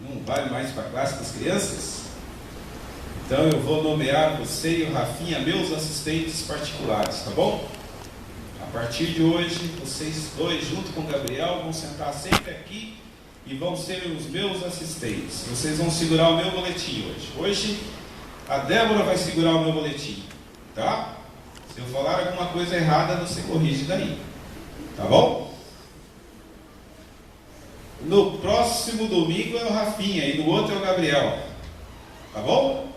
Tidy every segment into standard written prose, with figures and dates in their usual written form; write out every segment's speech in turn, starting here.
Não vai mais para a classe das crianças? Então eu vou nomear você e o Rafinha meus assistentes particulares, tá bom? A partir de hoje, vocês dois, junto com o Gabriel, vão sentar sempre aqui e vão ser os meus assistentes. Vocês vão segurar o meu boletim hoje. Hoje, a Débora vai segurar o meu boletim, tá? Se eu falar alguma coisa errada, você corrige daí, tá bom? No próximo domingo é o Rafinha e no outro é o Gabriel, tá bom?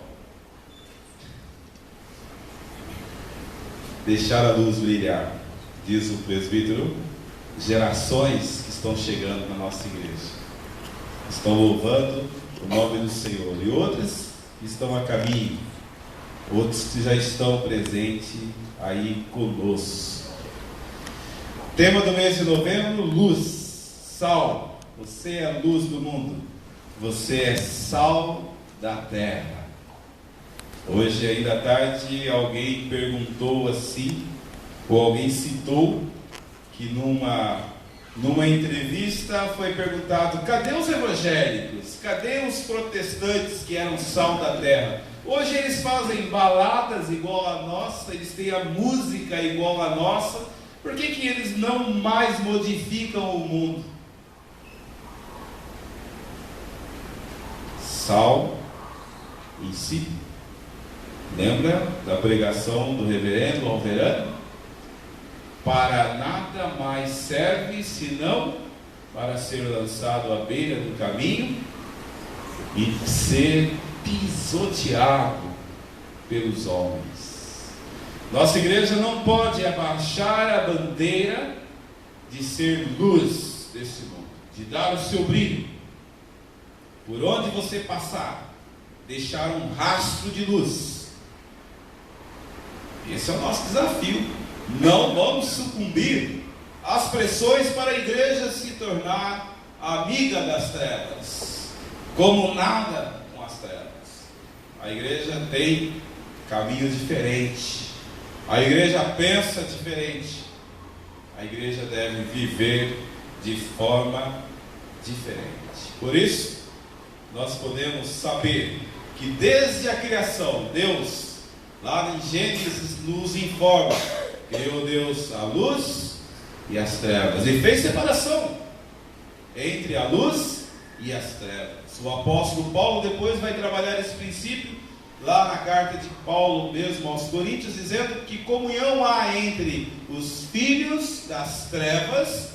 Deixar a luz brilhar, diz o presbítero. Gerações que estão chegando na nossa igreja estão louvando o nome do Senhor, e outras que estão a caminho, outros que já estão presentes aí conosco. Tema do mês de novembro: luz, sal. Você é a luz do mundo, você é sal da terra. Hoje ainda à tarde alguém perguntou assim, ou alguém citou que numa entrevista foi perguntado: cadê os evangélicos? Cadê os protestantes que eram sal da terra? Hoje eles fazem baladas igual a nossa, eles têm a música igual a nossa, por que eles não mais modificam o mundo? Sal em si. Lembra da pregação do reverendo Alverano? Para nada mais serve senão para ser lançado à beira do caminho e ser pisoteado pelos homens. Nossa igreja não pode abaixar a bandeira de ser luz desse mundo, de dar o seu brilho. Por onde você passar, deixar um rastro de luz. Esse é o nosso desafio. Não vamos sucumbir às pressões para a igreja se tornar amiga das trevas, como nada com as trevas. A igreja tem caminho diferente, a igreja pensa diferente, a igreja deve viver de forma diferente. Por isso, nós podemos saber que desde a criação, Deus, lá em Gênesis, nos informa: criou Deus a luz e as trevas, e fez separação entre a luz e as trevas. O apóstolo Paulo depois vai trabalhar esse princípio lá na carta de Paulo mesmo aos Coríntios, dizendo que comunhão há entre os filhos das trevas,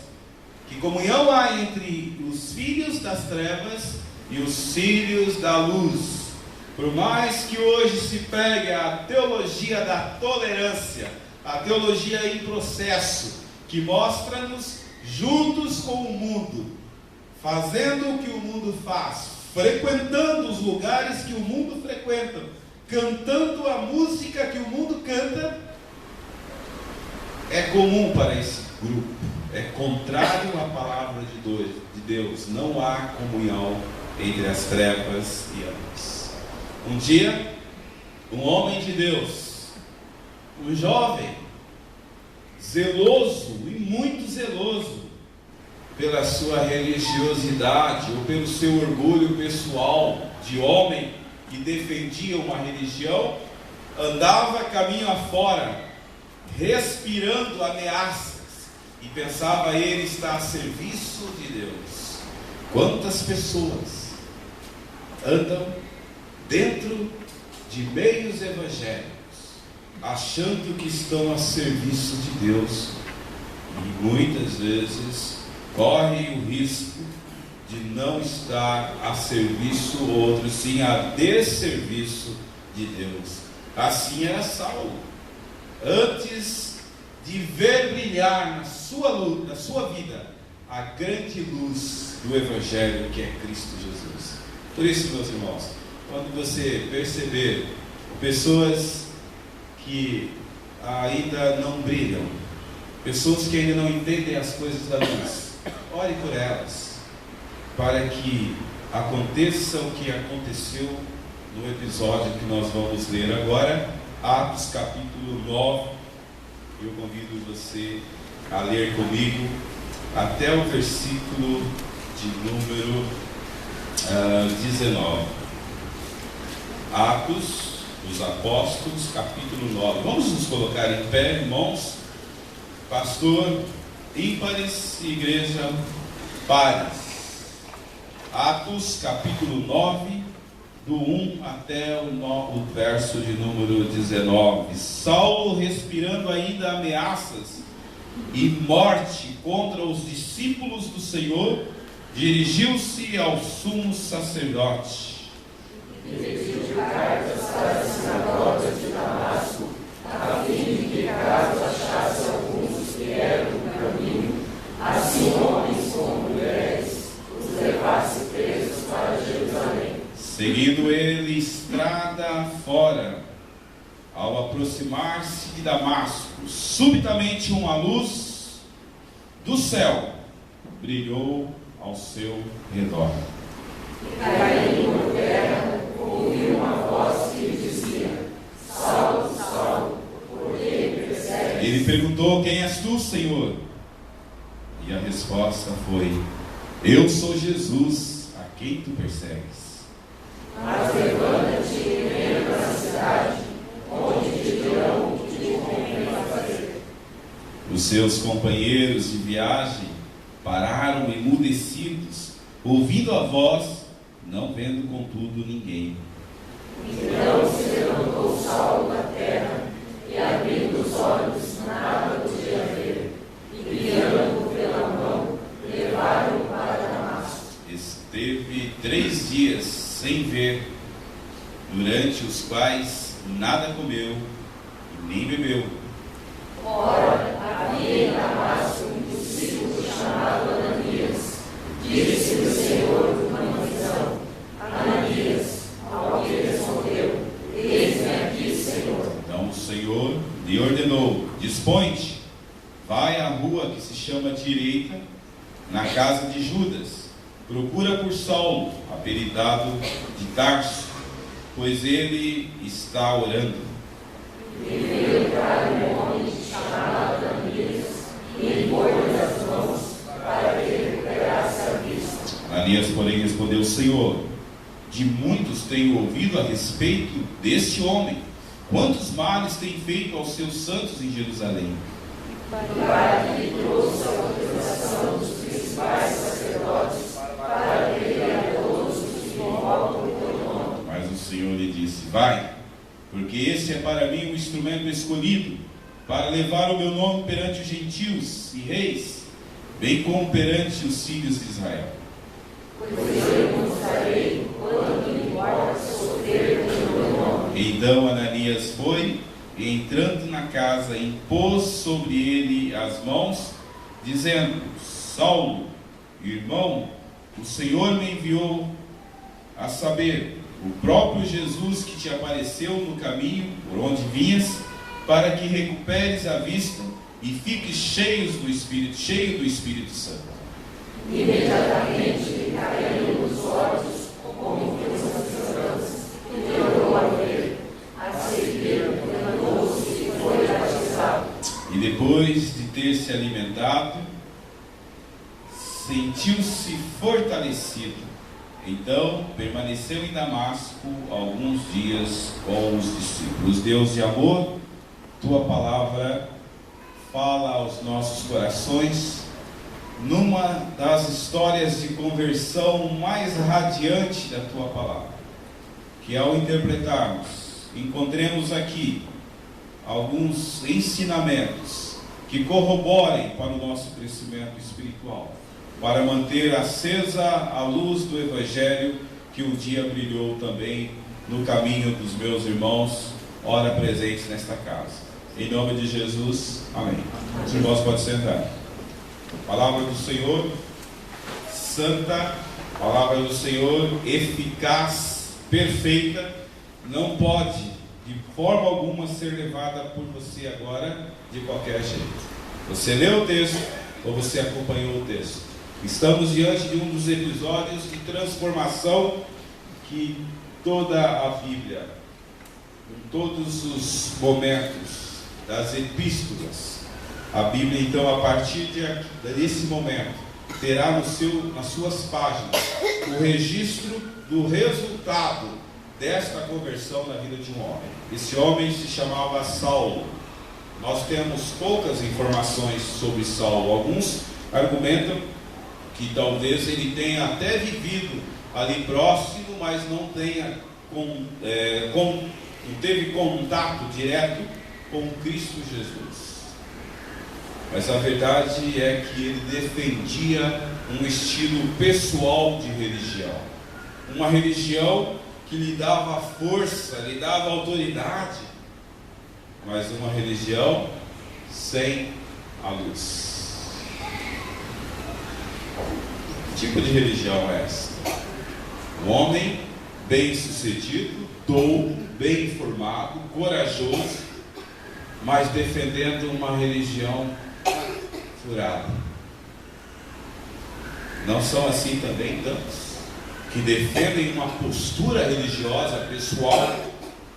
e os filhos da luz. Por mais que hoje se pregue a teologia da tolerância, a teologia em processo, que mostra-nos juntos com o mundo, fazendo o que o mundo faz, frequentando os lugares que o mundo frequenta, cantando a música que o mundo canta, é comum para esse grupo, é contrário à palavra de Deus. Não há comunhão entre as trevas e a luz. Um dia, um homem de Deus, um jovem, zeloso e muito zeloso pela sua religiosidade ou pelo seu orgulho pessoal de homem que defendia uma religião, andava caminho afora, respirando ameaças, e pensava ele estar a serviço de Deus. Quantas pessoas andam dentro de meios evangélicos, achando que estão a serviço de Deus, e muitas vezes correm o risco de não estar a serviço do outro, sim a desserviço de Deus. Assim era Saulo, antes de ver brilhar na sua vida a grande luz do Evangelho, que é Cristo Jesus. Por isso, meus irmãos, quando você perceber pessoas que ainda não brilham, pessoas que ainda não entendem as coisas da luz, ore por elas, para que aconteça o que aconteceu no episódio que nós vamos ler agora, Atos capítulo 9. Eu convido você a ler comigo até o versículo de número 19. Atos dos Apóstolos, capítulo 9. Vamos nos colocar em pé, irmãos. Pastor, ímpares, igreja, pares. Atos, capítulo 9, do 1 até o verso de número 19. Saulo, respirando ainda ameaças e morte contra os discípulos do Senhor, dirigiu-se ao sumo sacerdote. E pediu cartas para as sinagogas de Damasco, a fim de que, caso achasse alguns que eram no caminho, assim homens como mulheres, os levasse presos para Jerusalém. Seguindo ele estrada fora, ao aproximar-se de Damasco, subitamente uma luz do céu brilhou ao seu redor. E caindo por terra, ouviu uma voz que lhe dizia: Saulo, Saulo, por que me persegues? Ele perguntou: quem és tu, Senhor? E a resposta foi: eu sou Jesus, a quem tu persegues. Mas levanta-te e entra na cidade, onde te dirão o que te convém fazer. Os seus companheiros de viagem pararam emudecidos, ouvindo a voz, não vendo contudo ninguém. Então se levantou Saulo da terra, e abrindo os olhos, nada podia ver, e guiando pela mão, levaram-o para Damasco. Esteve 3 dias sem ver, durante os quais nada comeu e nem bebeu. Ora, havia em Damasco um discípulo chamado Ananias. Disse-lhe o Senhor numa visão: Ananias. Ao que respondeu: eis-me aqui, Senhor. Então o Senhor lhe ordenou: dispõe-te, vai à rua que se chama Direita, na casa de Judas, procura por Saulo, apelidado de Tarso, pois ele está orando. E veio entrar um homem chamado Ananias, e impôs-lhe as mãos para que recuperasse a vista. Ananias, porém, respondeu: Senhor, de muitos tenho ouvido a respeito deste homem, quantos males tem feito aos seus santos em Jerusalém. Para que lhe trouxe a autorização dos principais sacerdotes para prender a todos os que invocam o teu nome. Mas o Senhor lhe disse: vai, porque este é para mim um instrumento escolhido, para levar o meu nome perante os gentios e reis, bem como perante os filhos de Israel. Pois eu lhe mostrarei quanto lhe importa sofrer pelo meu nome. Então Ananias foi, e entrando na casa, impôs sobre ele as mãos, dizendo: Saulo, irmão, o Senhor me enviou, a saber, o próprio Jesus que te apareceu no caminho por onde vinhas, para que recuperes a vista e fiques cheio do Espírito Santo. Imediatamente lhe caíram os olhos como que umas estrelas, e tornou a ver. A seguir, levantou-se e foi batizado. E depois de ter se alimentado, sentiu-se fortalecido. Então permaneceu em Damasco alguns dias com os discípulos. Deus de amor, tua palavra fala aos nossos corações numa das histórias de conversão mais radiante da tua palavra, que ao interpretarmos, encontremos aqui alguns ensinamentos que corroborem para o nosso crescimento espiritual, para manter acesa a luz do Evangelho que um dia brilhou também no caminho dos meus irmãos, ora presentes nesta casa. Em nome de Jesus, amém. Os irmãos podem sentar. Palavra do Senhor, santa, palavra do Senhor, eficaz, perfeita, não pode de forma alguma ser levada por você agora de qualquer jeito. Você leu o texto ou você acompanhou o texto? Estamos diante de um dos episódios de transformação que toda a Bíblia, em todos os momentos das epístolas, a Bíblia então a partir desse momento terá nas suas páginas o registro do resultado desta conversão na vida de um homem. Esse homem se chamava Saulo. Nós temos poucas informações sobre Saulo. Alguns argumentam que talvez ele tenha até vivido ali próximo, mas não teve contato direto com Cristo Jesus. Mas a verdade é que ele defendia um estilo pessoal de religião. Uma religião que lhe dava força, lhe dava autoridade, mas uma religião sem a luz. Que tipo de religião é essa? Um homem bem-sucedido, douto, bem informado, corajoso, mas defendendo uma religião furada. Não são assim também tantos que defendem uma postura religiosa pessoal,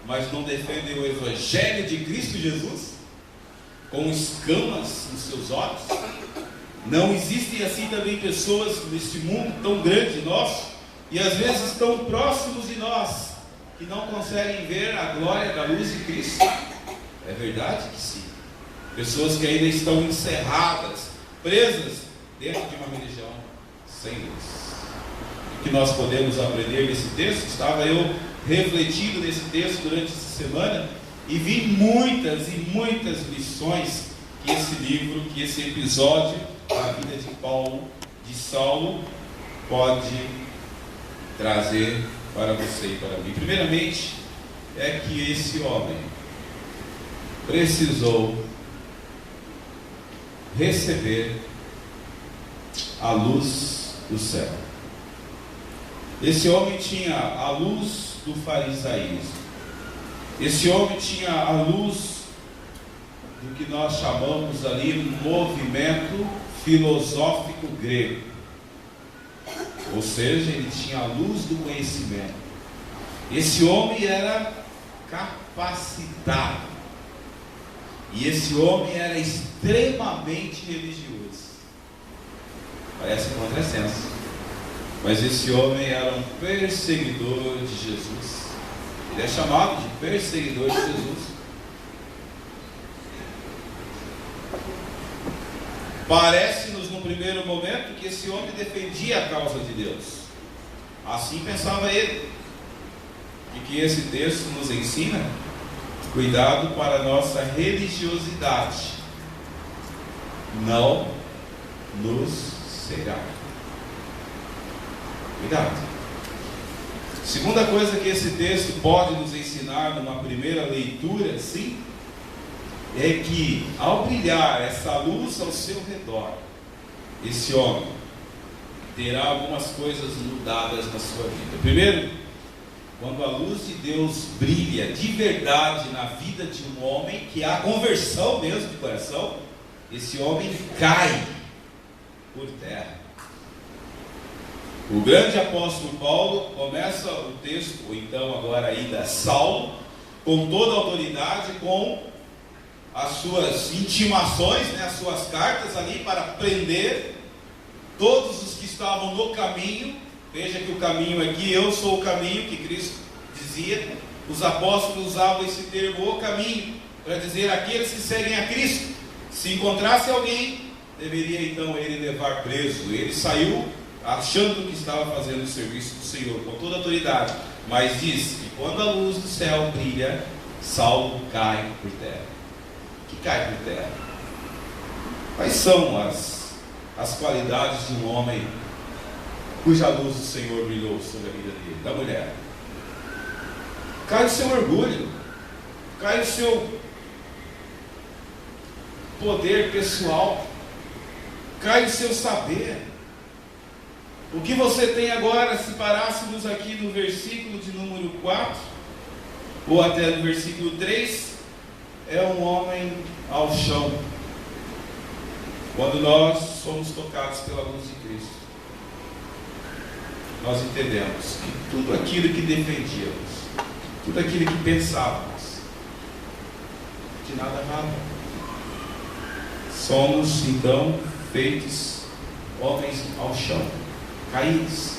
mas não defendem o Evangelho de Cristo Jesus, com escamas nos seus olhos? Não existem assim também pessoas neste mundo tão grande nosso, e às vezes tão próximos de nós, que não conseguem ver a glória da luz de Cristo? É verdade que sim. Pessoas que ainda estão encerradas, presas dentro de uma religião sem luz. O que nós podemos aprender nesse texto? Estava eu refletindo nesse texto durante essa semana e vi muitas e muitas lições que esse livro, que esse episódio da vida de Saulo pode trazer para você e para mim. Primeiramente, é que esse homem precisou receber a luz do céu. Esse homem tinha a luz do farisaísmo. Esse homem tinha a luz do que nós chamamos ali um movimento filosófico grego. Ou seja, ele tinha a luz do conhecimento. Esse homem era capacitado. E esse homem era extremamente religioso. Parece um contrassenso. Mas esse homem era um perseguidor de Jesus. Ele é chamado de perseguidor de Jesus. Parece-nos no primeiro momento que esse homem defendia a causa de Deus. Assim pensava ele. E que esse texto nos ensina? Cuidado para a nossa religiosidade não nos cegar. Cuidado. Segunda coisa que esse texto pode nos ensinar numa primeira leitura, sim, é que ao brilhar essa luz ao seu redor, esse homem terá algumas coisas mudadas na sua vida. Primeiro, quando a luz de Deus brilha de verdade na vida de um homem, que há conversão mesmo de coração, esse homem cai por terra. O grande apóstolo Paulo começa o texto, ou então agora ainda Saulo, com toda a autoridade, com as suas intimações, as suas cartas ali para prender todos os que estavam no caminho. Veja que o caminho aqui, eu sou o caminho, que Cristo dizia. Os apóstolos usavam esse termo, o caminho, para dizer aqueles que seguem a Cristo. Se encontrasse alguém, deveria então ele levar preso. Ele saiu achando que estava fazendo o serviço do Senhor, com toda a autoridade. Mas diz que quando a luz do céu brilha, Saulo cai por terra. Que cai por terra? Quais são as qualidades de um homem cuja luz do Senhor brilhou sobre a vida dele, da mulher? Cai o seu orgulho, cai o seu poder pessoal, cai o seu saber. O que você tem agora, se parássemos aqui no versículo de número 4, ou até no versículo 3, é um homem ao chão. Quando nós somos tocados pela luz de Cristo, nós entendemos que tudo aquilo que defendíamos, tudo aquilo que pensávamos, de nada nada. Somos então feitos homens ao chão, caídos.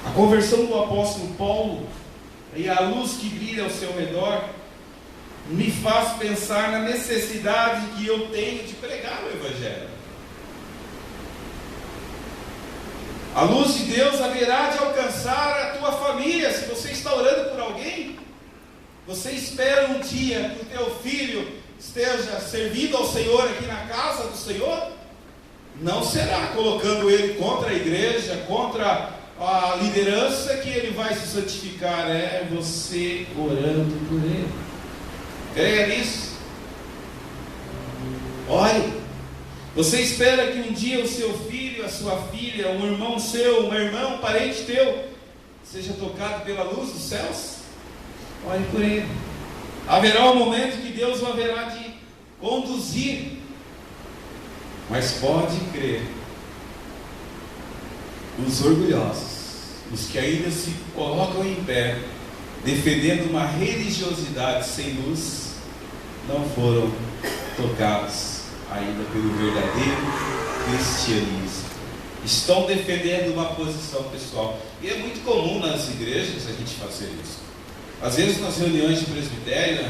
A conversão do apóstolo Paulo e a luz que brilha ao seu redor me faz pensar na necessidade que eu tenho de pregar o Evangelho. A luz de Deus haverá de alcançar a tua família. Se você está orando por alguém, você espera um dia que o teu filho esteja servindo ao Senhor aqui na casa do Senhor? Não será colocando ele contra a igreja, contra a liderança que ele vai se santificar. É você orando por ele. Creia nisso. Ore. Você espera que um dia o seu filho, a sua filha, um irmão seu, uma irmã, um parente teu, seja tocado pela luz dos céus? Ore por ele. Haverá um momento que Deus o haverá de conduzir. Mas pode crer, os orgulhosos, os que ainda se colocam em pé, defendendo uma religiosidade sem luz, não foram tocados ainda pelo verdadeiro cristianismo. Estão defendendo uma posição pessoal. E é muito comum nas igrejas a gente fazer isso. Às vezes nas reuniões de presbitério,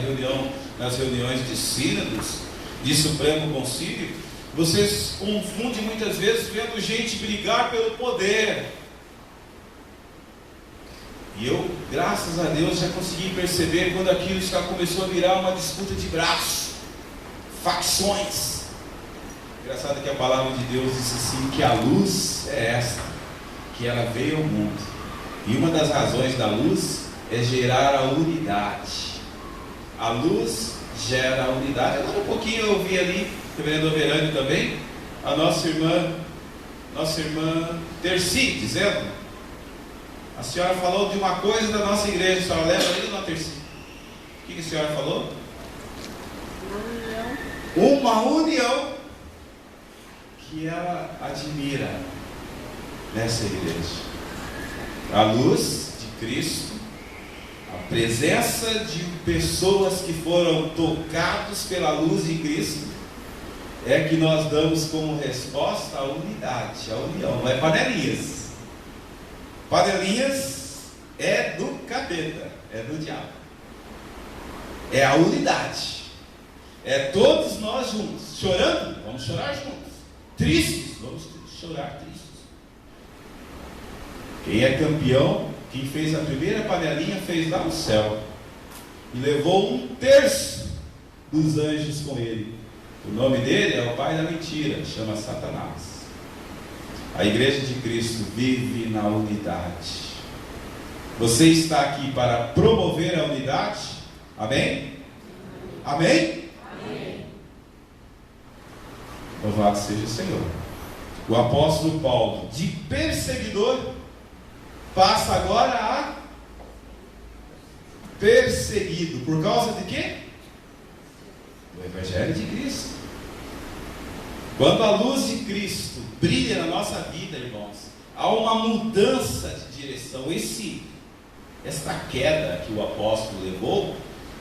nas reuniões de sínodos, de Supremo Concílio, vocês confundem muitas vezes vendo gente brigar pelo poder. E eu, graças a Deus, já consegui perceber quando aquilo já começou a virar uma disputa de braço, facções. Engraçado que a palavra de Deus diz assim, que a luz é esta, que ela veio ao mundo. E uma das razões da luz é gerar a unidade. A luz gera a unidade. Agora um pouquinho eu ouvi ali, reverendo Overânio também, a nossa irmã Terci, dizendo, a senhora falou de uma coisa da nossa igreja, a senhora lembra aí, dona Terci? O que a senhora falou? Uma união que ela admira nessa igreja. A luz de Cristo, a presença de pessoas que foram tocados pela luz de Cristo, é que nós damos como resposta a unidade, a união. Não é panelinhas. Panelinhas é do capeta, é do diabo. É a unidade. É todos nós juntos. Chorando, vamos chorar juntos. Tristes, vamos chorar tristes. Quem é campeão, quem fez a primeira panelinha, fez lá no céu. E levou 1/3 dos anjos com ele. O nome dele é o pai da mentira, chama Satanás. A igreja de Cristo vive na unidade. Você está aqui para promover a unidade? Amém? Amém? Amém. Louvado seja o Senhor. O apóstolo Paulo, de perseguidor, passa agora a perseguido. Por causa de quê? Do Evangelho de Cristo. Quando a luz de Cristo brilha na nossa vida, irmãos, há uma mudança de direção. Esta queda que o apóstolo levou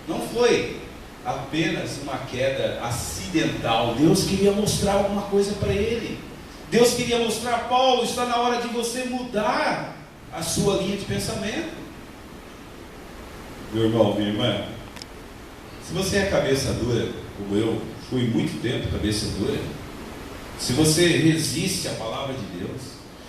não foi apenas uma queda acidental. Deus queria mostrar alguma coisa para ele. Deus queria mostrar, Paulo, está na hora de você mudar a sua linha de pensamento. Meu irmão, minha irmã, se você é cabeça dura, como eu fui muito tempo cabeça dura, se você resiste à palavra de Deus,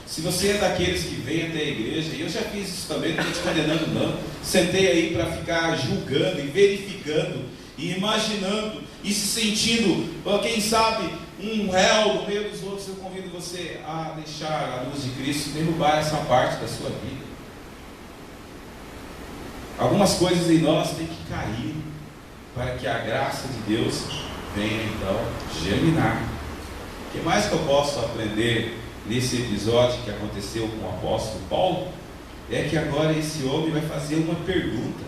se você é daqueles que vem até a igreja, e eu já fiz isso também, não estou te condenando não, sentei aí para ficar julgando e verificando, e imaginando, e se sentindo, quem sabe, um réu no meio dos outros, eu convido você a deixar a luz de Cristo derrubar essa parte da sua vida. Algumas coisas em nós têm que cair, para que a graça de Deus venha então germinar. O que mais que eu posso aprender nesse episódio que aconteceu com o apóstolo Paulo? É que agora esse homem vai fazer uma pergunta.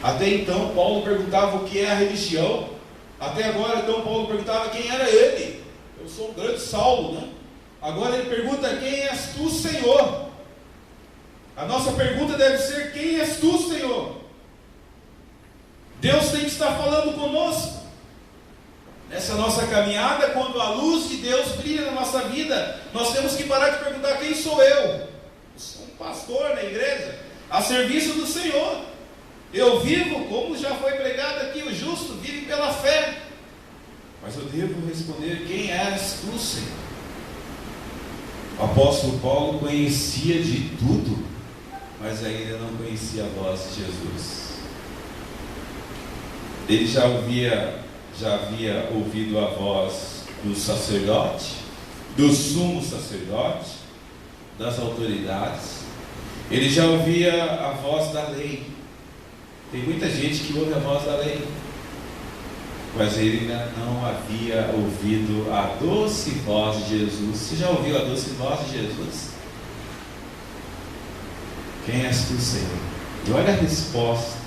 Até então Paulo perguntava o que é a religião. Até agora então Paulo perguntava quem era ele. Eu sou o grande Saulo, né? Agora ele pergunta: quem és tu, Senhor? A nossa pergunta deve ser: quem és tu, Senhor? Deus tem que estar falando conosco. Nessa nossa caminhada, quando a luz de Deus brilha na nossa vida, nós temos que parar de perguntar: quem sou eu? Eu sou um pastor na igreja, a serviço do Senhor. Eu vivo, como já foi pregado aqui, o justo vive pela fé. Mas eu devo responder: quem és tu, Senhor? O apóstolo Paulo conhecia de tudo, mas ainda não conhecia a voz de Jesus. Ele já havia ouvido a voz do sacerdote, do sumo sacerdote, das autoridades. Ele já ouvia a voz da lei. Tem muita gente que ouve a voz da lei, mas ele ainda não havia ouvido a doce voz de Jesus. Você já ouviu a doce voz de Jesus? Quem és tu, Senhor? E olha a resposta.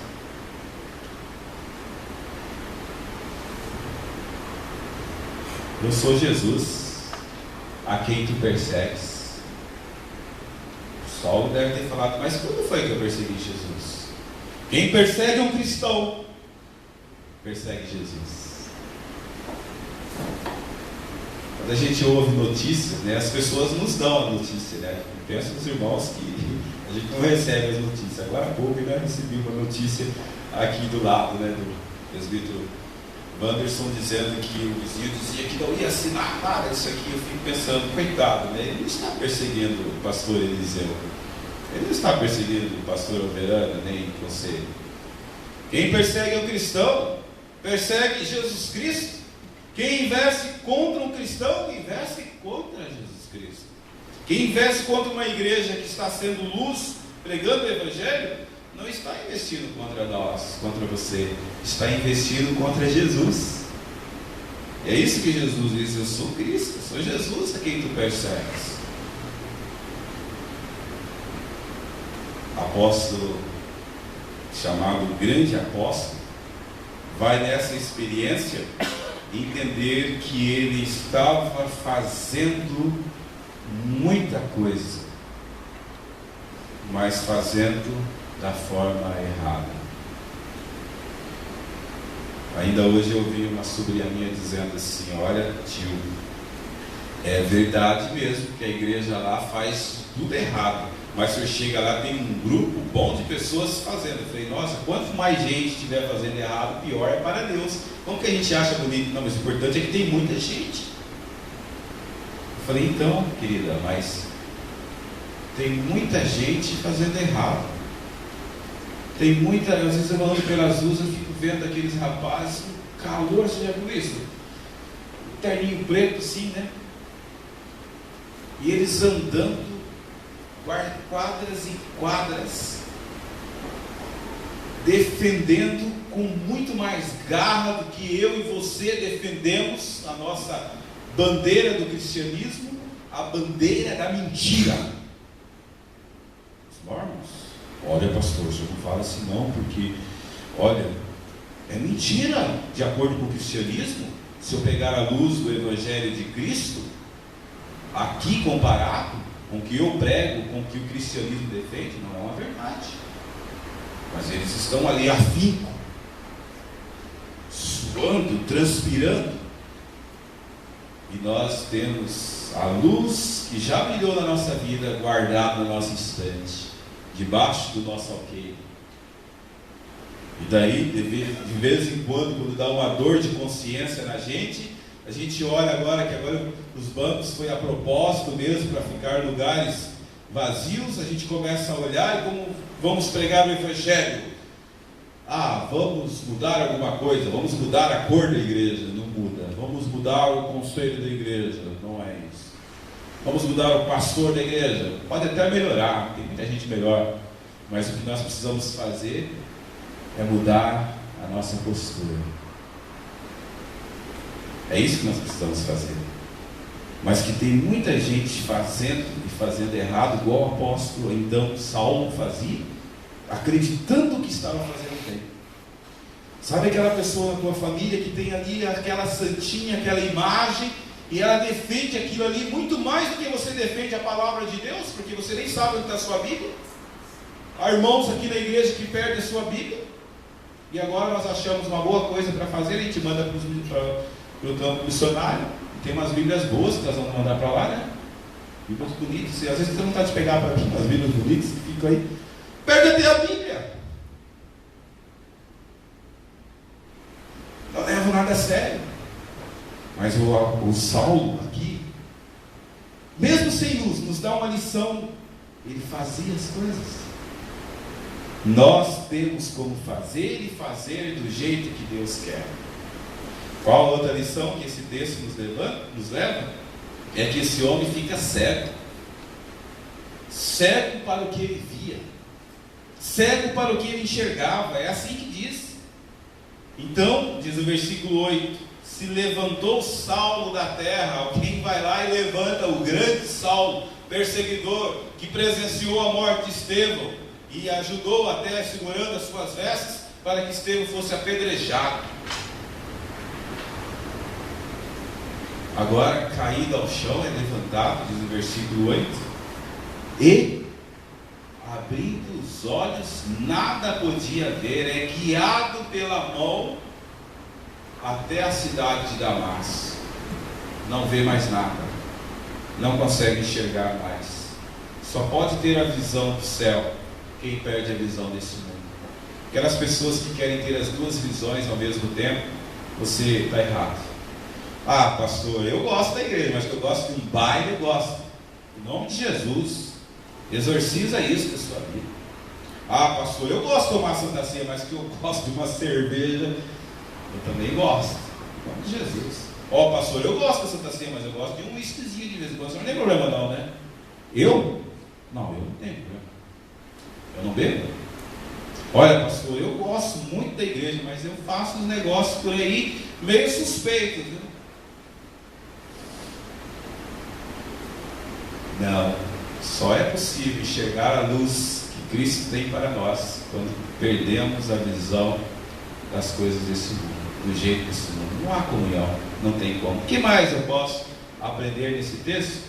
Eu sou Jesus, a quem tu persegues. Saulo deve ter falado: mas quando foi que eu persegui Jesus? Quem persegue um cristão, persegue Jesus. Quando a gente ouve notícias, né, as pessoas nos dão a notícia, né? Eu penso nos irmãos que a gente não recebe as notícias. Agora há pouco eu recebi uma notícia aqui do lado, né, do presbítero Wanderson, dizendo que o vizinho dizia que não ia assinar nada isso aqui. Eu fico pensando: coitado, né? Ele não está perseguindo o pastor Eliseu, ele não está perseguindo o pastor Alverana, nem você. Quem persegue um cristão, persegue Jesus Cristo. Quem investe contra um cristão, investe contra Jesus Cristo. Quem investe contra uma igreja que está sendo luz, pregando o Evangelho, não está investindo contra nós, contra você, está investindo contra Jesus. É isso que Jesus diz: eu sou Cristo, eu sou Jesus a quem tu persegues. Apóstolo, chamado grande apóstolo, vai nessa experiência entender que ele estava fazendo muita coisa, mas fazendo da forma errada. Ainda hoje eu ouvi uma sobrinha minha dizendo assim: olha, tio, é verdade mesmo que a igreja lá faz tudo errado, mas o senhor chega lá, tem um grupo bom de pessoas fazendo. Eu falei: nossa, quanto mais gente estiver fazendo errado, pior é para Deus. Como que a gente acha bonito? Não, mas o importante é que tem muita gente. Eu falei: então, querida, mas tem muita gente fazendo errado. Tem muita, às vezes eu ando pelas ruas, eu fico vendo aqueles rapazes com calor. Você já viu isso? Um terninho preto assim, né? E eles andando quadras e quadras, defendendo com muito mais garra do que eu e você defendemos a nossa bandeira do cristianismo, a bandeira da mentira. Os mormons: olha, pastor, o senhor não fala assim não, porque, olha, é mentira, de acordo com o cristianismo. Se eu pegar a luz do Evangelho de Cristo, aqui comparado com o que eu prego, com o que o cristianismo defende, não é uma verdade. Mas eles estão ali afinco, suando, transpirando, e nós temos a luz que já brilhou na nossa vida, guardada no nosso estante, debaixo do nosso alqueire. E daí, de vez em quando dá uma dor de consciência na gente, a gente olha agora, que agora os bancos foi a propósito mesmo, para ficar lugares vazios, a gente começa a olhar e como vamos pregar o Evangelho. Ah, vamos mudar alguma coisa, vamos mudar a cor da igreja, não muda. Vamos mudar o conselho da igreja, não é isso. Vamos mudar o pastor da igreja, pode até melhorar, tem muita gente melhor, mas o que nós precisamos fazer é mudar a nossa postura. É isso que nós precisamos fazer. Mas que tem muita gente fazendo errado, igual o apóstolo então Saulo fazia, acreditando que estava fazendo bem. Sabe aquela pessoa na tua família que tem ali aquela santinha, aquela imagem, e ela defende aquilo ali muito mais do que você defende a palavra de Deus, porque você nem sabe onde está a sua Bíblia. Há irmãos aqui na igreja que perdem a sua Bíblia, e agora nós achamos uma boa coisa para fazer, a gente manda para o campo missionário. Tem umas Bíblias boas que nós vamos mandar para lá, né? Bíblias bonitas. E às vezes você não está de pegar para aqui umas Bíblias bonitas que ficam aí. Perde até a Bíblia. Não levo nada a sério. Mas o Saulo aqui, mesmo sem luz, nos dá uma lição. Ele fazia as coisas. Nós temos como fazer e fazer do jeito que Deus quer. Qual a outra lição que esse texto nos leva? É que esse homem fica cego. Cego para o que ele via. Cego para o que ele enxergava. É assim que diz. Então, diz o versículo 8: se levantou Saulo da terra. Alguém vai lá e levanta o grande Saulo, perseguidor, que presenciou a morte de Estevão e ajudou até segurando as suas vestes para que Estevão fosse apedrejado. Agora, caído ao chão, é levantado, diz o versículo 8, e, abrindo os olhos, nada podia ver, é guiado pela mão até a cidade de Damasco. Não vê mais nada, não consegue enxergar mais, só pode ter a visão do céu quem perde a visão desse mundo. Aquelas pessoas que querem ter as duas visões ao mesmo tempo, você está errado. Ah, pastor, eu gosto da igreja, mas que eu gosto de um baile, eu gosto. Em nome de Jesus, exorciza isso da sua vida. Ah, pastor, eu gosto de tomar Santa Ceia, mas que eu gosto de uma cerveja, eu também gosto. Em nome de Jesus. Ó, pastor, eu gosto da Santa Ceia, mas eu gosto de um whiskyzinho de vez em quando. Não tem problema não, né? Eu? Não, eu não tenho problema. Eu não bebo. Olha, pastor, eu gosto muito da igreja, mas eu faço uns negócios por aí meio suspeitos, viu? Não, só é possível enxergar a luz que Cristo tem para nós quando perdemos a visão das coisas desse mundo, do jeito desse mundo. Não há comunhão, não tem como. O que mais eu posso aprender nesse texto?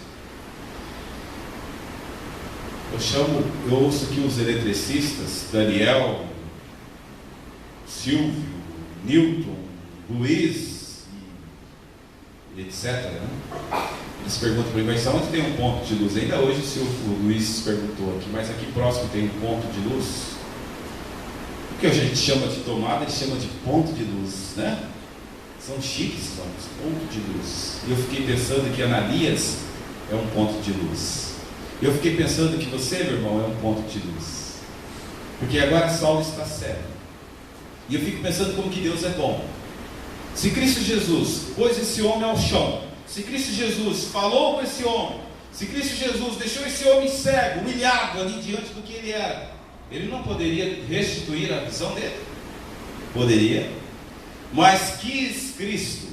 Eu ouço aqui os eletricistas, Daniel, Silvio, Newton, Luiz, etc. Né? Eles perguntam para mim, mas onde tem um ponto de luz? Ainda hoje o Luiz perguntou aqui, mas aqui próximo tem um ponto de luz? O que a gente chama de tomada, ele chama de ponto de luz, né? São chiques, ponto de luz. E eu fiquei pensando que Ananias é um ponto de luz. Eu fiquei pensando que você, meu irmão, é um ponto de luz. Porque agora Saulo está cego. E eu fico pensando como que Deus é bom. Se Cristo Jesus pôs esse homem ao chão, se Cristo Jesus falou com esse homem, se Cristo Jesus deixou esse homem cego, humilhado ali diante do que ele era, ele não poderia restituir a visão dele? Poderia. Mas quis Cristo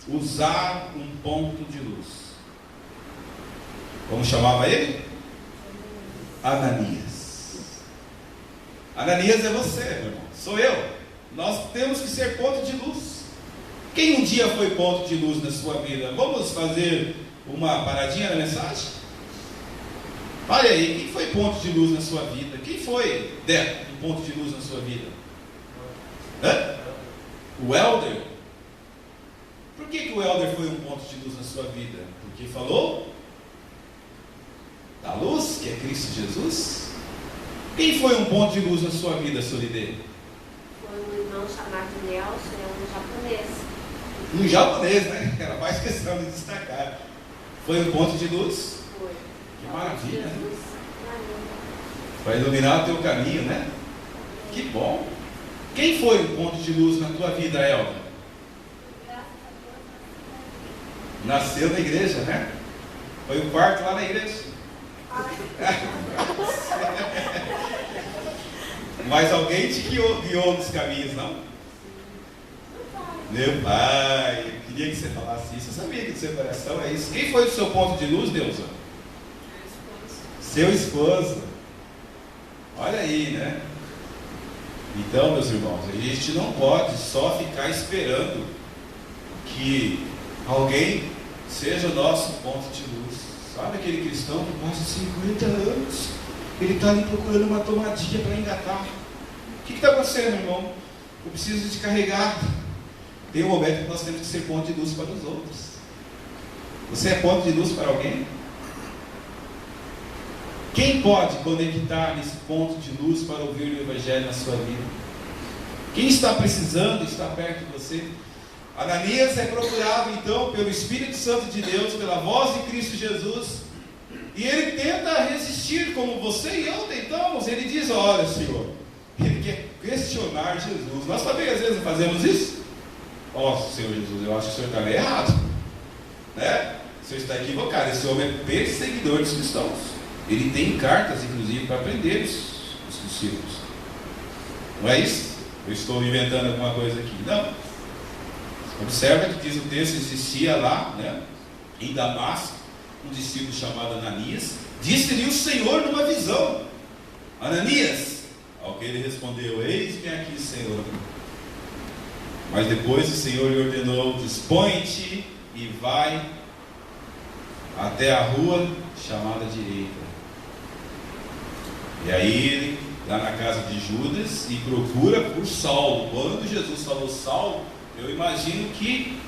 usar um ponto de luz. Como chamava ele? Ananias. Ananias é você, meu irmão. Sou eu. Nós temos que ser ponto de luz. Quem um dia foi ponto de luz na sua vida? Vamos fazer uma paradinha na mensagem? Olha aí, quem foi ponto de luz na sua vida? Quem foi, Deco, um ponto de luz na sua vida? Hã? O Helder? Por que o Helder foi um ponto de luz na sua vida? Porque falou da luz, que é Cristo Jesus? Quem foi um ponto de luz na sua vida, Solidê? Foi um irmão chamado Nelson, é um japonês. Um japonês, né? Era mais questão de destacar. Foi um ponto de luz? Foi. Que maravilha, né? Jesus, Vai iluminar o teu caminho, né? Que bom. Quem foi um ponto de luz na tua vida, Elda? Nasceu na igreja, né? Foi o quarto lá na igreja. Mas alguém te guiou nos caminhos, não? Meu pai, eu queria que você falasse isso. Eu sabia que do seu coração é isso. Quem foi o seu ponto de luz, Deus? Seu esposo. Olha aí, né? Então, meus irmãos, a gente não pode só ficar esperando que alguém seja o nosso ponto de luz. Sabe aquele cristão com mais de 50 anos? Ele está ali procurando uma tomadinha para engatar. O que está acontecendo, irmão? Eu preciso de carregar. Tem um momento que nós temos que ser ponto de luz para os outros. Você é ponto de luz para alguém? Quem pode conectar nesse ponto de luz para ouvir o Evangelho na sua vida? Quem está precisando estar perto de você? Ananias é procurado então pelo Espírito Santo de Deus, pela voz de Cristo Jesus, e ele tenta resistir como você e eu tentamos. Ele diz: olha, Senhor, ele quer questionar Jesus. Nós também às vezes fazemos isso. Ó, Senhor Jesus, eu acho que o Senhor está meio errado, né? O Senhor está equivocado. Esse homem é perseguidor dos cristãos. Ele tem cartas, inclusive, para prender os discípulos. Não é isso? Eu estou inventando alguma coisa aqui. Não. Observa que diz o texto: existia lá, né, em Damasco, um discípulo chamado Ananias. Disse-lhe o Senhor numa visão: Ananias. Ao que ele respondeu: eis-me aqui, Senhor. Mas depois o Senhor lhe ordenou: dispõe-te e vai até a rua chamada direita. E aí ele lá na casa de Judas e procura por Saulo. Quando Jesus falou Saulo, eu imagino que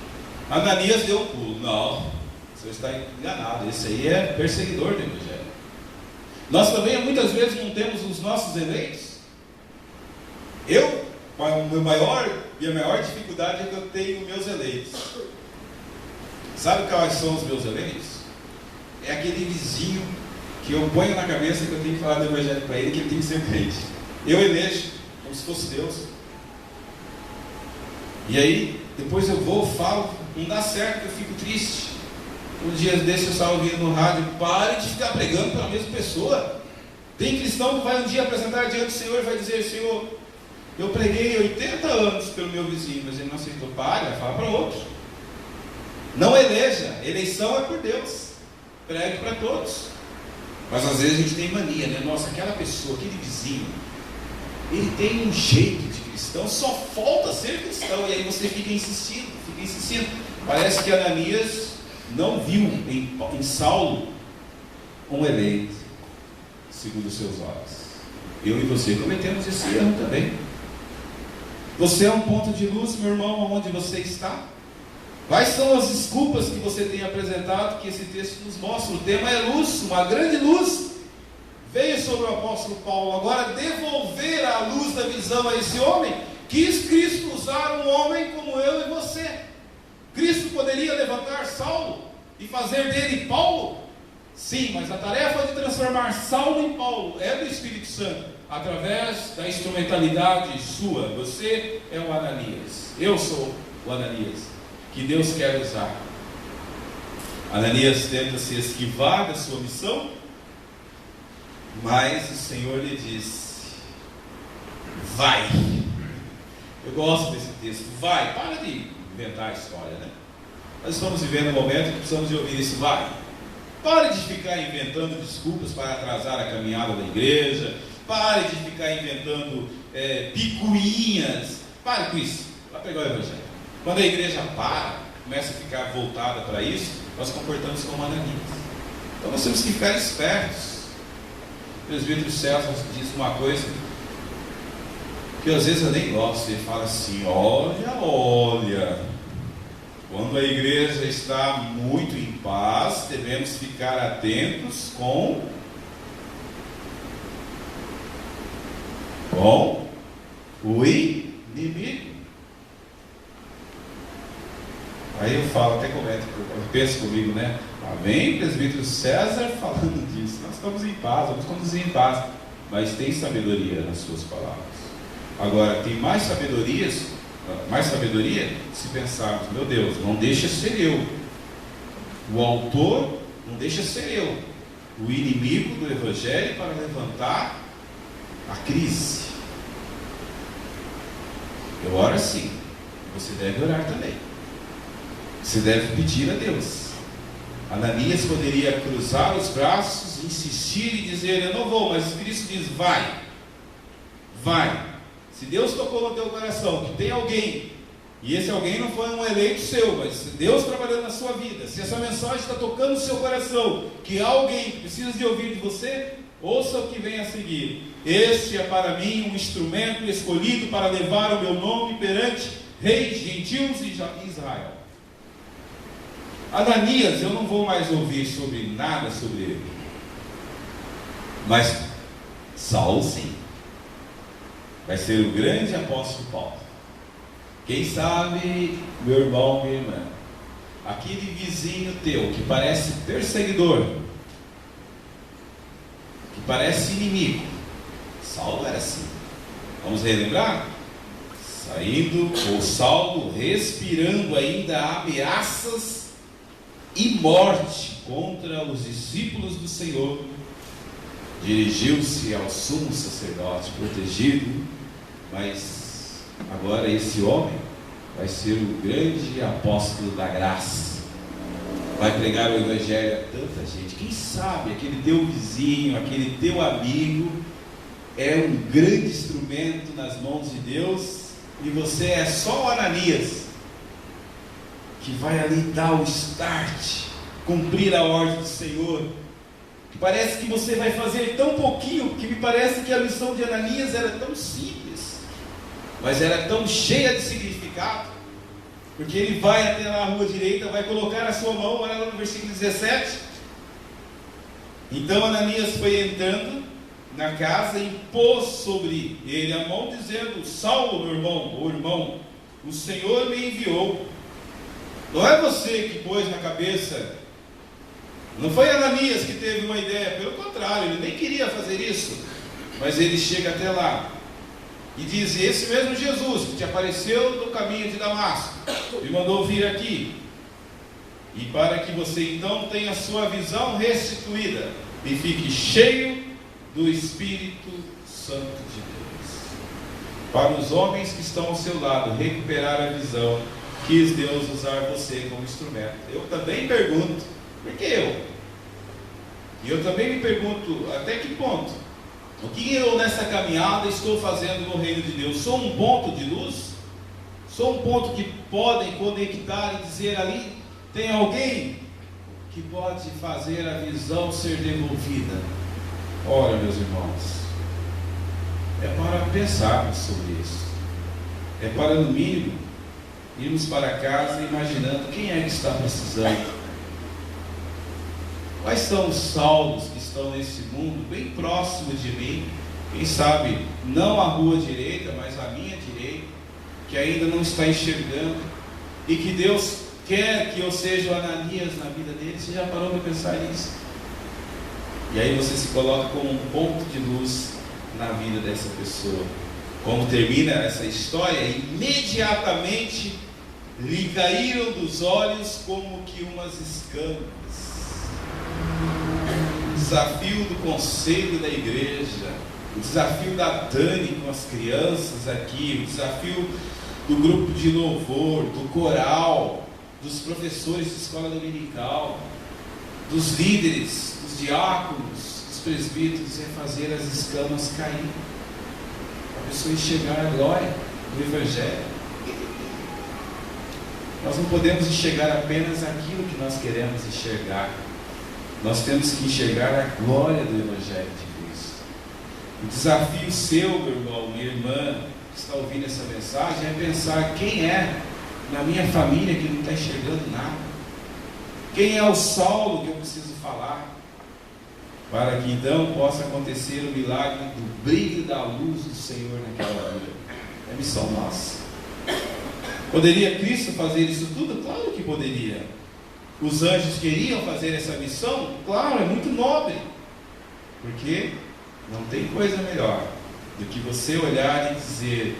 Ananias deu um pulo. Não, você está enganado. Esse aí é perseguidor do Evangelho. Nós também muitas vezes não temos os nossos eleitos. Minha maior dificuldade é que eu tenho meus eleitos. Sabe quais são os meus eleitos? É aquele vizinho que eu ponho na cabeça que eu tenho que falar do Evangelho para ele, que ele tem que ser crente. Eu elejo como se fosse Deus. E aí, depois eu vou, falo, não dá certo, eu fico triste. Um dia desse eu estava ouvindo no rádio: pare de ficar pregando pela mesma pessoa. Tem cristão que vai um dia apresentar diante do Senhor e vai dizer: Senhor, eu preguei 80 anos pelo meu vizinho, mas ele não aceitou. Pare, vai falar para outro. Não eleja, eleição é por Deus. Pregue para todos. Mas às vezes a gente tem mania, né? Nossa, aquela pessoa, aquele vizinho, ele tem um jeito de cristão, só falta ser cristão. E aí você fica insistindo. Parece que Ananias não viu em Saulo um eleito, segundo os seus olhos. Eu e você cometemos esse erro também. Você é um ponto de luz, meu irmão, onde você está? Quais são as desculpas que você tem apresentado que esse texto nos mostra? O tema é luz, uma grande luz veio sobre o apóstolo Paulo. Agora, devolver a luz da visão a esse homem. Quis Cristo usar um homem como eu e você. Cristo poderia levantar Saulo e fazer dele Paulo? Sim, mas a tarefa de transformar Saulo em Paulo é do Espírito Santo, através da instrumentalidade sua. Você é o Ananias, eu sou o Ananias que Deus quer usar. Ananias tenta se esquivar da sua missão, mas o Senhor lhe diz: vai. Eu gosto desse texto. Vai, para de inventar a história, né? Nós estamos vivendo um momento que precisamos de ouvir esse vai. Pare de ficar inventando desculpas para atrasar a caminhada da igreja. Pare de ficar inventando picuinhas. Pare com isso. Vai pegar o Evangelho. Quando a igreja começa a ficar voltada para isso, nós comportamos como Ananias. Então nós temos que ficar espertos. O presbítero César diz uma coisa que às vezes eu nem gosto. Ele fala assim: olha, quando a igreja está muito em paz, devemos ficar atentos com o inimigo. Aí eu falo, até comento, eu penso comigo, né? Vem presbítero César falando disso. Nós estamos em paz, vamos conduzir em paz. Mas tem sabedoria nas suas palavras. Agora, tem mais sabedoria se pensarmos: meu Deus, não deixa ser eu. O autor não deixa ser eu. O inimigo do Evangelho, para levantar a crise. Eu oro assim. Você deve orar também. Você deve pedir a Deus. Ananias poderia cruzar os braços, insistir e dizer: eu não vou, mas Cristo diz: vai. Se Deus tocou no teu coração que tem alguém, e esse alguém não foi um eleito seu, mas Deus trabalhando na sua vida, se essa mensagem está tocando no seu coração, que há alguém que precisa de ouvir de você, ouça o que vem a seguir. Este é para mim um instrumento escolhido para levar o meu nome perante reis, gentios e Israel. Ananias, eu não vou mais ouvir sobre nada sobre ele, mas Saulo sim, vai ser o grande apóstolo Paulo. Quem sabe, meu irmão, minha irmã, aquele vizinho teu que parece perseguidor, que parece inimigo, Saulo era assim. Vamos relembrar? Saulo respirando ainda ameaças e morte contra os discípulos do Senhor, dirigiu-se ao sumo sacerdote protegido, mas agora esse homem vai ser o grande apóstolo da graça, vai pregar o evangelho a tanta gente. Quem sabe aquele teu vizinho, aquele teu amigo é um grande instrumento nas mãos de Deus e você é só o Ananias que vai ali dar o start, cumprir a ordem do Senhor. Parece que você vai fazer tão pouquinho, que me parece que a missão de Ananias era tão simples, mas era tão cheia de significado, porque ele vai até lá a rua direita, vai colocar a sua mão, olha lá no versículo 17. Então Ananias foi entrando na casa e pôs sobre ele a mão, dizendo: Saulo, meu irmão, o Senhor me enviou. Não é você que pôs na cabeça, não foi Ananias que teve uma ideia, pelo contrário, ele nem queria fazer isso, mas ele chega até lá e diz: esse mesmo Jesus que te apareceu no caminho de Damasco me mandou vir aqui, e para que você então tenha a sua visão restituída e fique cheio do Espírito Santo de Deus. Para os homens que estão ao seu lado recuperar a visão, quis Deus usar você como instrumento. Eu também pergunto, por que eu? E eu também me pergunto, até que ponto? O que eu nessa caminhada estou fazendo no reino de Deus? Sou um ponto de luz? Sou um ponto que podem conectar e dizer ali, tem alguém que pode fazer a visão ser devolvida? Ora, meus irmãos, é para pensarmos sobre isso. É para, no mínimo, irmos para casa imaginando quem é que está precisando. Quais são os Saulos que estão nesse mundo, bem próximo de mim, quem sabe, não a rua direita, mas a minha direita, que ainda não está enxergando, e que Deus quer que eu seja o Ananias na vida dele? Você já parou para pensar nisso? E aí você se coloca como um ponto de luz na vida dessa pessoa. Como termina essa história? Imediatamente lhe caíram dos olhos como que umas escamas. O desafio do conselho da igreja, o desafio da Dani com as crianças aqui, o desafio do grupo de louvor, do coral, dos professores de escola dominical, dos líderes, dos diáconos, dos presbíteros, é fazer as escamas cair, a pessoa enxergar a glória do Evangelho. Nós não podemos enxergar apenas aquilo que nós queremos enxergar. Nós temos que enxergar a glória do Evangelho de Cristo. O desafio seu, meu irmão, minha irmã, que está ouvindo essa mensagem, é pensar quem é na minha família que não está enxergando nada. Quem é o Saulo que eu preciso falar? Para que então possa acontecer o milagre do brilho da luz do Senhor naquela vida. É missão nossa. Poderia Cristo fazer isso tudo? Claro que poderia. Os anjos queriam fazer essa missão? Claro, é muito nobre. Porque não tem coisa melhor do que você olhar e dizer: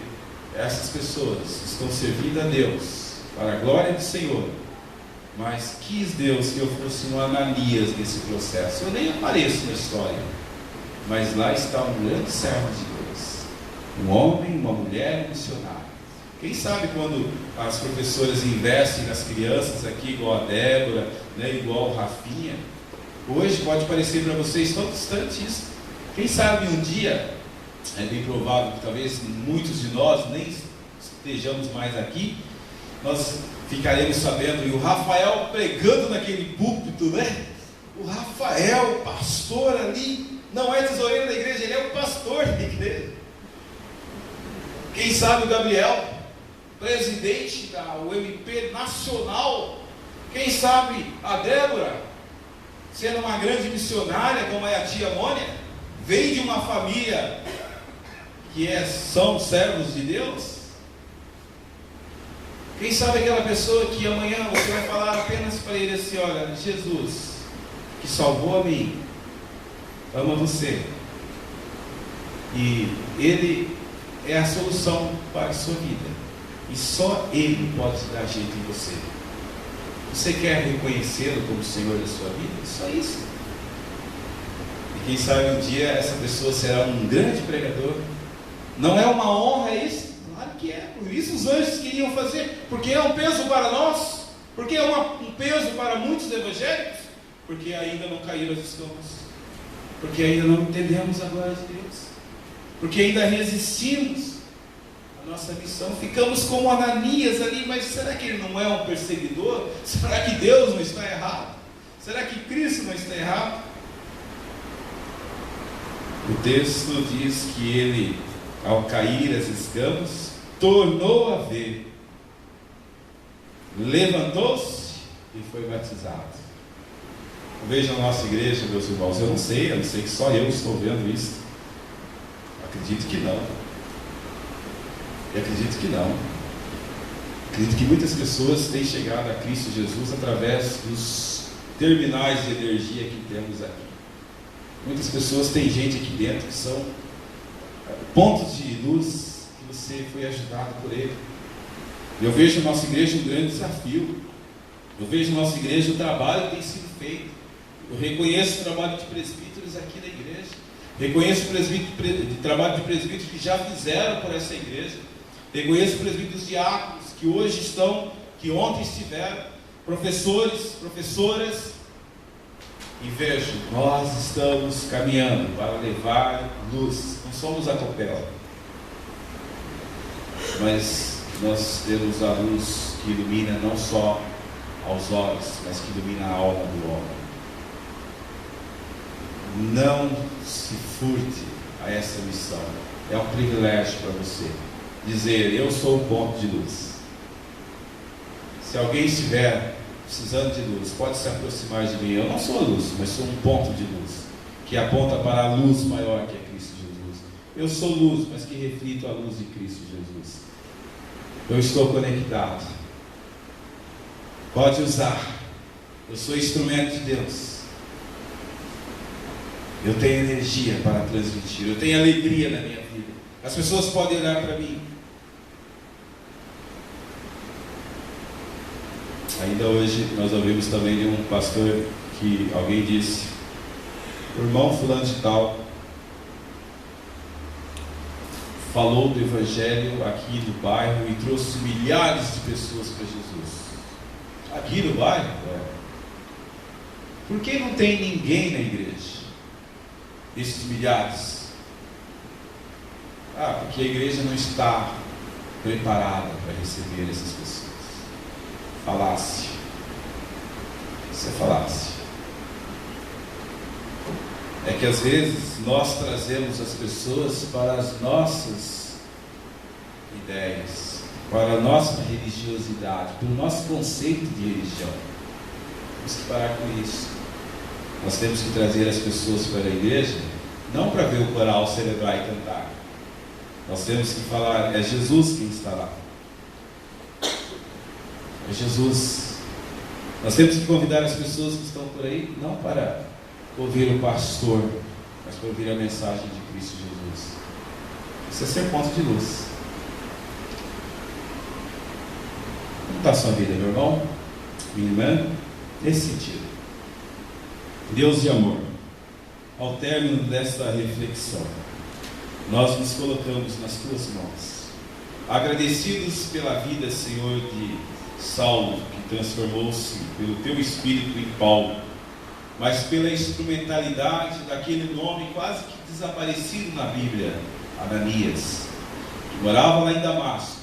essas pessoas estão servindo a Deus para a glória do Senhor, mas quis Deus que eu fosse um Ananias nesse processo. Eu nem apareço na história, mas lá está um grande servo de Deus, um homem, uma mulher missionária. Quem sabe quando as professoras investem nas crianças aqui, igual a Débora, né, igual o Rafinha, hoje pode parecer para vocês tão distante isso. Quem sabe um dia, é bem provável que talvez muitos de nós nem estejamos mais aqui, nós ficaremos sabendo, e o Rafael pregando naquele púlpito, né? O Rafael, pastor ali, não é tesoureiro da igreja, ele é o pastor da igreja. Quem sabe o Gabriel, presidente da UMP nacional. Quem sabe a Débora, sendo uma grande missionária como é a tia Mônia, vem de uma família que são servos de Deus. Quem sabe aquela pessoa que amanhã você vai falar apenas para ele assim: olha, Jesus, que salvou a mim, ama você, e Ele é a solução para a sua vida, e só Ele pode dar jeito em você. Você quer reconhecê-lo como Senhor da sua vida? Só isso. E quem sabe um dia essa pessoa será um grande pregador. Não é uma honra isso? Claro que é. Por isso os anjos queriam fazer. Porque é um peso para nós. Porque é um peso para muitos evangélicos. Porque ainda não caíram as escamas. Porque ainda não entendemos a glória de Deus. Porque ainda resistimos à nossa missão. Ficamos como Ananias ali. Mas será que ele não é um perseguidor? Será que Deus não está errado? Será que Cristo não está errado? O texto diz que ele, ao cair as escamas, tornou a ver, levantou-se e foi batizado. Veja a nossa igreja, meus irmãos, eu não sei que só eu estou vendo isso. Acredito que não. Acredito que muitas pessoas têm chegado a Cristo Jesus através dos terminais de energia que temos aqui. Muitas pessoas, tem gente aqui dentro que são pontos de luz que você foi ajudado por Ele. Eu vejo na nossa igreja um grande desafio. Eu vejo na nossa igreja o trabalho que tem sido feito. Eu reconheço o trabalho de presbíteros aqui na igreja. Reconheço o trabalho de presbíteros que já fizeram por essa igreja. Reconheço presbíteros diáconos que hoje estão, que ontem estiveram, professores, professoras. E vejo, nós estamos caminhando para levar luz. Não somos a Copel, mas nós temos a luz que ilumina não só aos olhos, mas que ilumina a alma do homem. Não se furte a essa missão. É um privilégio para você dizer: eu sou um ponto de luz. Se alguém estiver precisando de luz, pode se aproximar de mim. Eu não sou a luz, mas sou um ponto de luz que aponta para a luz maior que é Cristo Jesus. Eu sou luz, mas que reflito a luz de Cristo Jesus. Eu estou conectado. Pode usar. Eu sou instrumento de Deus. Eu tenho energia para transmitir. Eu tenho alegria na minha vida. As pessoas podem olhar para mim. Ainda hoje nós ouvimos também de um pastor que alguém disse: o irmão fulano de tal falou do evangelho aqui no bairro e trouxe milhares de pessoas para Jesus. Aqui no bairro? Por que não tem ninguém na igreja? Esses milhares? Porque a igreja não está preparada para receber essas pessoas. Falácia. Isso é falácia. É que às vezes nós trazemos as pessoas para as nossas ideias, para a nossa religiosidade, para o nosso conceito de religião. Temos que parar com isso. Nós temos que trazer as pessoas para a igreja, não para ver o coral celebrar e cantar. Nós temos que falar: é Jesus quem está lá. É Jesus. Nós temos que convidar as pessoas que estão por aí, não para ouvir o pastor, mas para ouvir a mensagem de Cristo Jesus. Isso é ser ponto de luz. Como está a sua vida, meu irmão, minha irmã? Nesse sentido. Deus de amor, ao término desta reflexão, nós nos colocamos nas tuas mãos, agradecidos pela vida, Senhor, de Saulo, que transformou-se pelo teu Espírito em Paulo, mas pela instrumentalidade daquele nome quase que desaparecido na Bíblia, Ananias, que morava lá em Damasco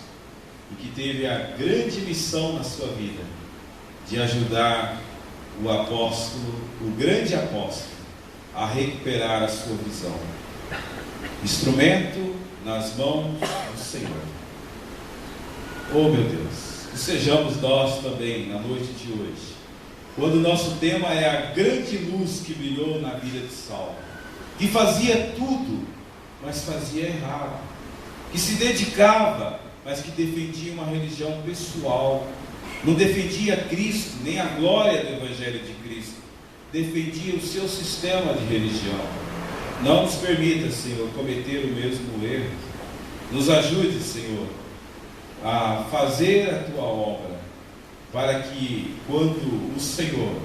e que teve a grande missão na sua vida de ajudar o apóstolo, o grande apóstolo, a recuperar a sua visão. Instrumento nas mãos do Senhor. Oh meu Deus, que sejamos nós também na noite de hoje, quando o nosso tema é a grande luz que brilhou na vida de Saulo, que fazia tudo, mas fazia errado, que se dedicava, mas que defendia uma religião pessoal, não defendia Cristo, nem a glória do Evangelho de Cristo, defendia o seu sistema de religião. Não nos permita, Senhor, cometer o mesmo erro. Nos ajude, Senhor, a fazer a Tua obra, para que quando o Senhor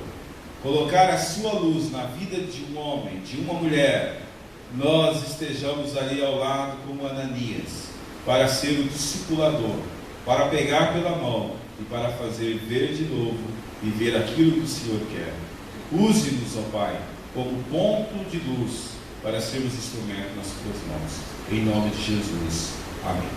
colocar a Sua luz na vida de um homem, de uma mulher, nós estejamos ali ao lado como Ananias, para ser o discipulador, para pegar pela mão e para fazer ver de novo e ver aquilo que o Senhor quer. Use-nos, ó Pai, como ponto de luz para sermos instrumento nas Tuas mãos. Em nome de Jesus. Amém.